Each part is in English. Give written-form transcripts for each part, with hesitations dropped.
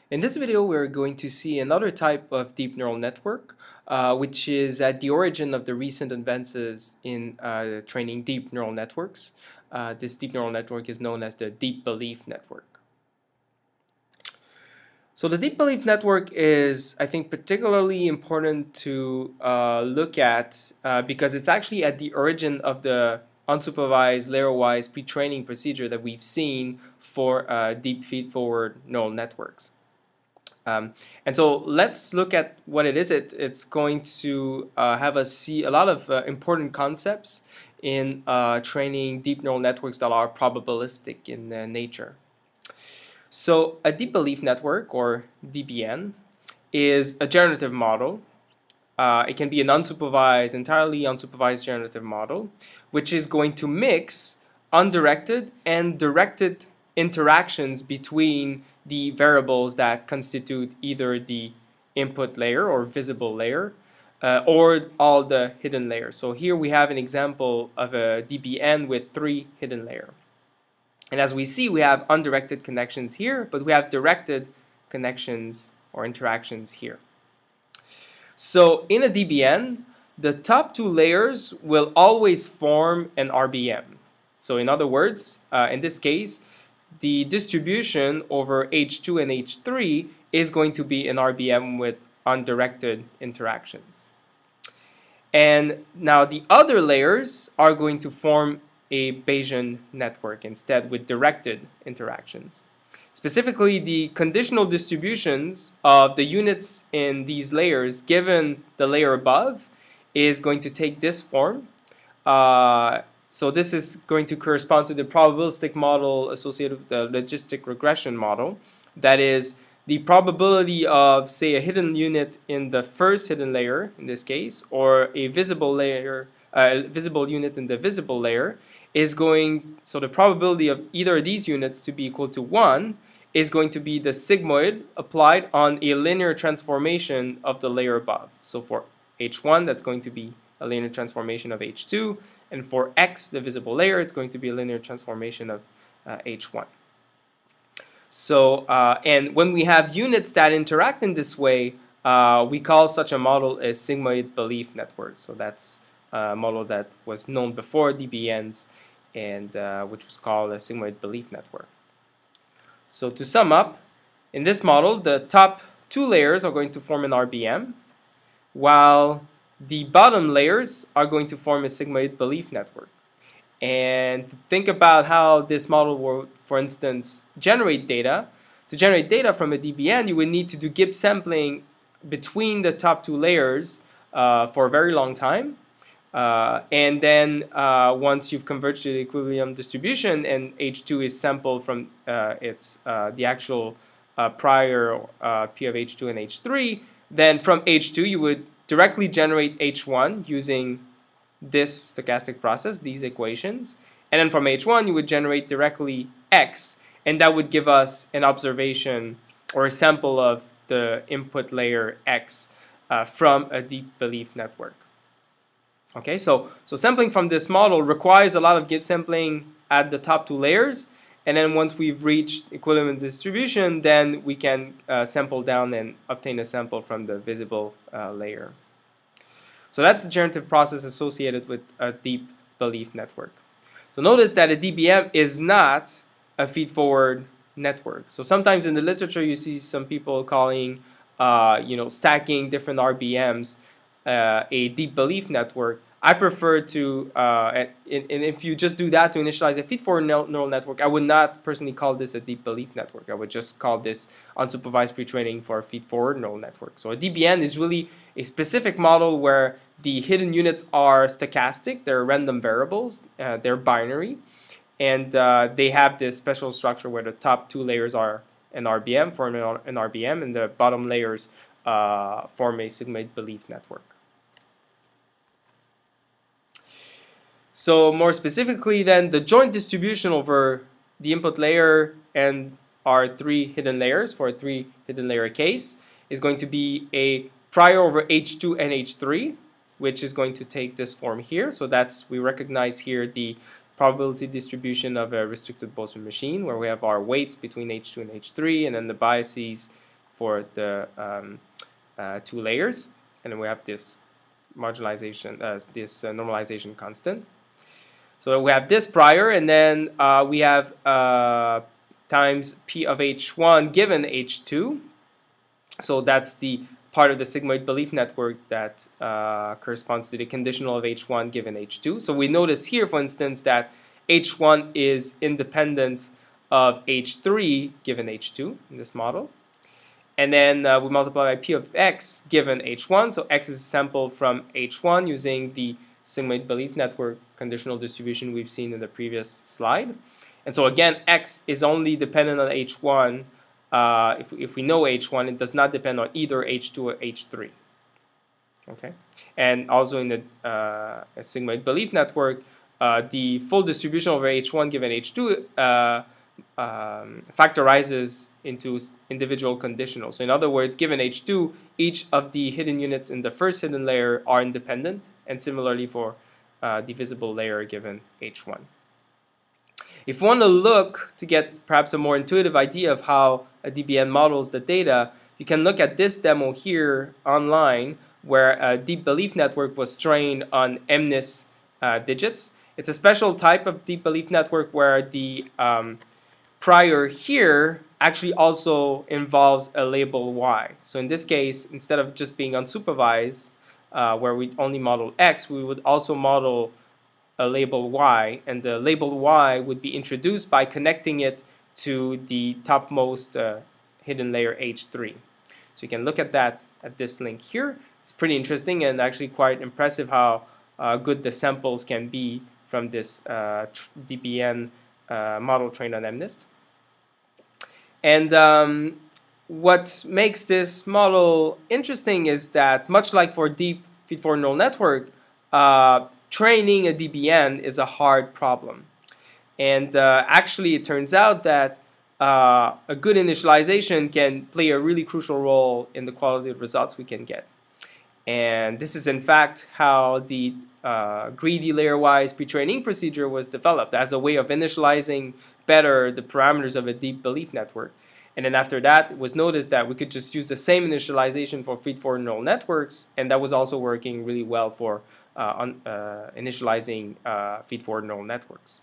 In this video, we're going to see another type of deep neural network, which is at the origin of the recent advances in training deep neural networks. This deep neural network is known as the deep belief network. So the deep belief network is, I think, particularly important to look at because it's actually at the origin of the unsupervised layer-wise pre-training procedure that we've seen for deep feed-forward neural networks. And so let's look at what it is. It's going to have us see a lot of important concepts in training deep neural networks that are probabilistic in nature. So a deep belief network, or DBN, is a generative model. It can be an unsupervised, entirely unsupervised generative model, which is going to mix undirected and directed interactions between the variables that constitute either the input layer or visible layer or all the hidden layers. So here we have an example of a DBN with 3 hidden layers. And as we see, we have undirected connections here, but we have directed connections or interactions here. So in a DBN, the top 2 layers will always form an RBM. So in other words, in this case, the distribution over H2 and H3 is going to be an RBM with undirected interactions. And now the other layers are going to form a Bayesian network instead with directed interactions. Specifically, the conditional distributions of the units in these layers given the layer above is going to take this form. So this is going to correspond to the probabilistic model associated with the logistic regression model. That is, the probability of, say, a hidden unit in the first hidden layer, in this case, or a visible layer, visible unit in the visible layer, is going, so the probability of either of these units to be equal to 1 is going to be the sigmoid applied on a linear transformation of the layer above. So for H1, that's going to be a linear transformation of H2, and for X, the visible layer, it's going to be a linear transformation of H1. So, and when we have units that interact in this way, we call such a model a sigmoid belief network. So that's a model that was known before DBNs, and which was called a sigmoid belief network. So to sum up, in this model, the top 2 layers are going to form an RBM, while the bottom layers are going to form a sigmoid belief network. And think about how this model will, for instance, generate data. To generate data from a DBN, you would need to do Gibbs sampling between the top 2 layers for a very long time. And then once you've converged to the equilibrium distribution and H2 is sampled from the actual prior P of H2 and H3, then from H2 you would directly generate H1 using this stochastic process, these equations. And then from H1 you would generate directly X, and that would give us an observation or a sample of the input layer X from a deep belief network. Okay, so sampling from this model requires a lot of Gibbs sampling at the top 2 layers, and then once we've reached equilibrium distribution, then we can sample down and obtain a sample from the visible layer. So that's a generative process associated with a deep belief network. So notice that a DBM is not a feed-forward network. So sometimes in the literature you see some people calling stacking different RBMs a deep belief network. I prefer to, and if you just do that to initialize a feed-forward neural network, I would not personally call this a deep belief network. I would just call this unsupervised pre-training for a feed-forward neural network. So a DBN is really a specific model where the hidden units are stochastic, they're random variables, they're binary, and they have this special structure where the top 2 layers are an RBM, form an RBM, and the bottom layers form a sigmoid belief network. So more specifically then, the joint distribution over the input layer and our 3 hidden layers for a 3 hidden layer case is going to be a prior over H2 and H3, which is going to take this form here. So that's, we recognize here the probability distribution of a restricted Boltzmann machine where we have our weights between H2 and H3, and then the biases for the two layers, and then we have this marginalization, normalization constant. So we have this prior, and then we have times P of H1 given H2. So that's the part of the sigmoid belief network that corresponds to the conditional of H1 given H2. So we notice here, for instance, that H1 is independent of H3 given H2 in this model. And then we multiply by P of X given H1. So X is a sample from H1 using the sigmoid belief network conditional distribution we've seen in the previous slide. And so again, X is only dependent on H1. If we know H1, it does not depend on either H2 or H3. Okay, and also in the sigmoid belief network, the full distribution over H1 given H2 factorizes into individual conditionals. So in other words, given H2, each of the hidden units in the first hidden layer are independent, and similarly for the visible layer given H1. If you want to look to get perhaps a more intuitive idea of how a DBN models the data, you can look at this demo here online where a deep belief network was trained on MNIST digits. It's a special type of deep belief network where the prior here actually also involves a label Y. So in this case, instead of just being unsupervised, where we only model X, we would also model a label Y, and the label Y would be introduced by connecting it to the topmost hidden layer H3. So you can look at that at this link here. It's pretty interesting and actually quite impressive how good the samples can be from this DBN model trained on MNIST. And what makes this model interesting is that, much like for deep feed-forward neural network, training a DBN is a hard problem. And actually, it turns out that a good initialization can play a really crucial role in the quality of results we can get. And this is, in fact, how the greedy layer-wise pre-training procedure was developed as a way of initializing better the parameters of a deep belief network. And then after that, it was noticed that we could just use the same initialization for feed-forward neural networks, and that was also working really well for initializing feed-forward neural networks.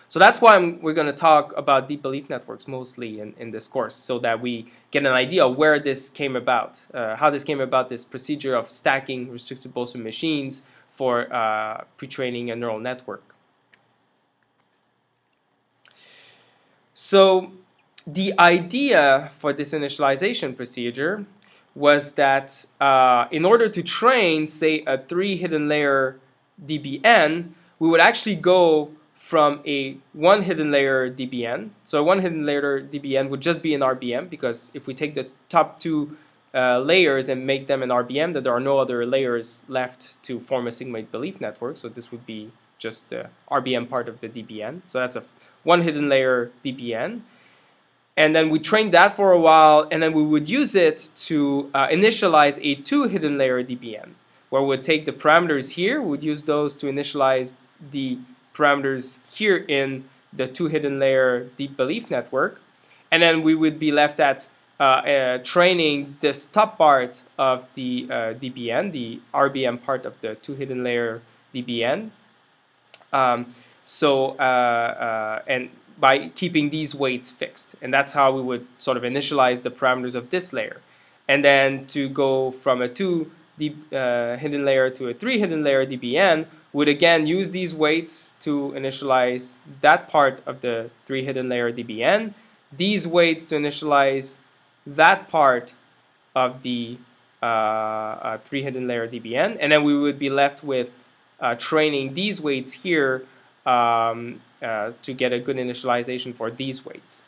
So that's why we're going to talk about deep belief networks mostly in this course, so that we get an idea of where this came about, how this came about, this procedure of stacking restricted Boltzmann machines for pre-training a neural network. So the idea for this initialization procedure was that in order to train, say, a 3 hidden layer DBN, we would actually go from a 1 hidden layer DBN. So a 1 hidden layer DBN would just be an RBM, because if we take the top 2 layers and make them an RBM, then there are no other layers left to form a sigmoid belief network. So this would be just the RBM part of the DBN. So that's a 1 hidden layer DBN. And then we trained that for a while, and then we would use it to initialize a 2 hidden layer DBN, where we would take the parameters here, we would use those to initialize the parameters here in the 2 hidden layer deep belief network, and then we would be left at training this top part of the DBN, the RBM part of the 2 hidden layer DBN. And by keeping these weights fixed, and that's how we would sort of initialize the parameters of this layer. And then to go from a 2 hidden layer to a 3 hidden layer DBN, would again use these weights to initialize that part of the 3 hidden layer DBN, these weights to initialize that part of the 3 hidden layer DBN, and then we would be left with training these weights here to get a good initialization for these weights.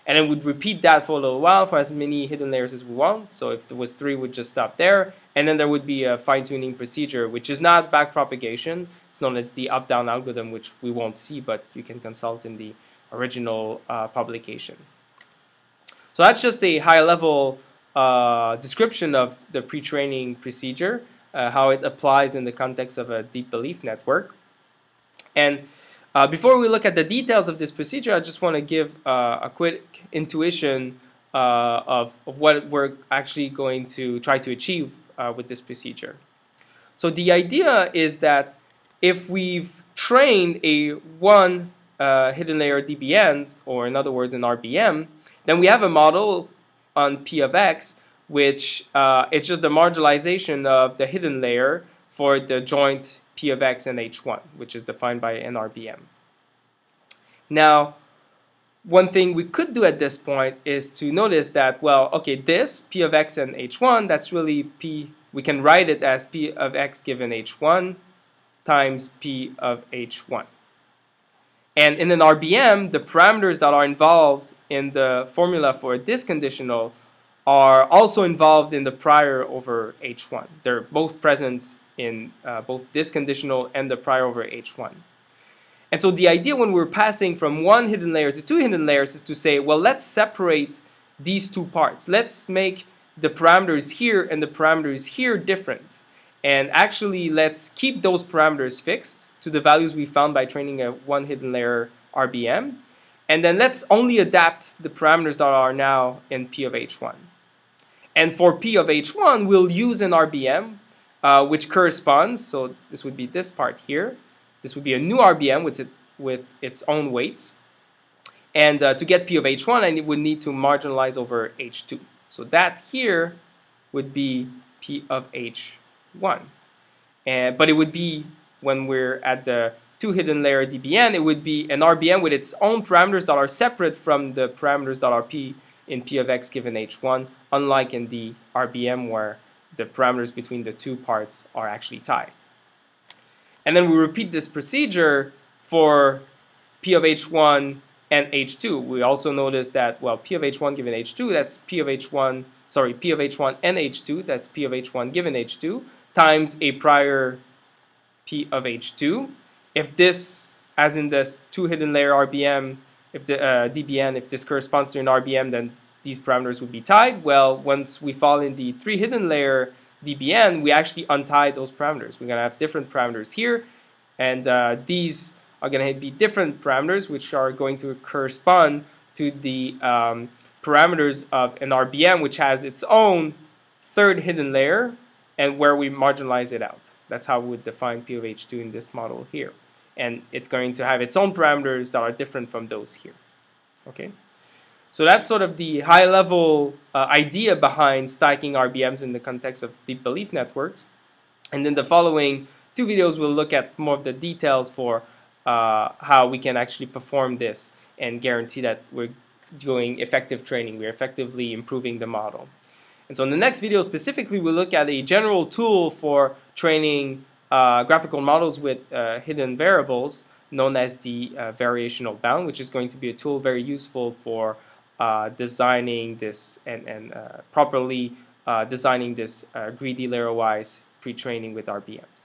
And then we'd repeat that for a little while for as many hidden layers as we want. So if there was 3, we'd just stop there. And then there would be a fine-tuning procedure, which is not backpropagation. It's known as the up-down algorithm, which we won't see, but you can consult in the original publication. So that's just a high-level description of the pre-training procedure, how it applies in the context of a deep belief network. And before we look at the details of this procedure, I just want to give a quick intuition of what we're actually going to try to achieve with this procedure. So the idea is that if we've trained a one hidden layer DBN, or in other words an RBM, then we have a model on P of X, which it's just the marginalization of the hidden layer for the joint P of X and H1, which is defined by an RBM. Now, one thing we could do at this point is to notice that, well, okay, this P of X and H1, that's really P, we can write it as P of X given H1 times P of H1. And in an RBM, the parameters that are involved in the formula for this conditional are also involved in the prior over H1. They're both present in both this conditional and the prior over H1. And so the idea when we're passing from one hidden layer to two hidden layers is to say, well, let's separate these two parts. Let's make the parameters here and the parameters here different. And actually, let's keep those parameters fixed to the values we found by training a one hidden layer RBM. And then let's only adapt the parameters that are now in P of H1. And for P of H1, we'll use an RBM, which corresponds, so this would be this part here. This would be a new RBM with its own weights. And to get P of H1, I would need to marginalize over H2. So that here would be P of H1. But it would be, when we're at the two hidden layer DBN, it would be an RBM with its own parameters that are separate from the parameters that are P in P of X given H1, unlike in the RBM where the parameters between the two parts are actually tied. And then we repeat this procedure for P of H1 and H2. We also notice that, well, P of H1 given H2, that's P of H1, sorry, P of H1 and H2, that's P of H1 given H2, times a prior P of H2. If this, as in this two hidden layer RBM, if the DBN, if this corresponds to an RBM, then these parameters would be tied. Well, once we fall in the three hidden layer DBN, we actually untie those parameters. We're going to have different parameters here, and these are going to be different parameters, which are going to correspond to the parameters of an RBM, which has its own third hidden layer, and where we marginalize it out. That's how we would define P of H2 in this model here. And it's going to have its own parameters that are different from those here. Okay? So that's sort of the high-level idea behind stacking RBMs in the context of deep belief networks. And in the following two videos, we'll look at more of the details for how we can actually perform this and guarantee that we're doing effective training. We're effectively improving the model. And so in the next video specifically, we'll look at a general tool for training graphical models with hidden variables known as the Variational Bound, which is going to be a tool very useful for designing this and properly designing this greedy layer-wise pre-training with RBMs.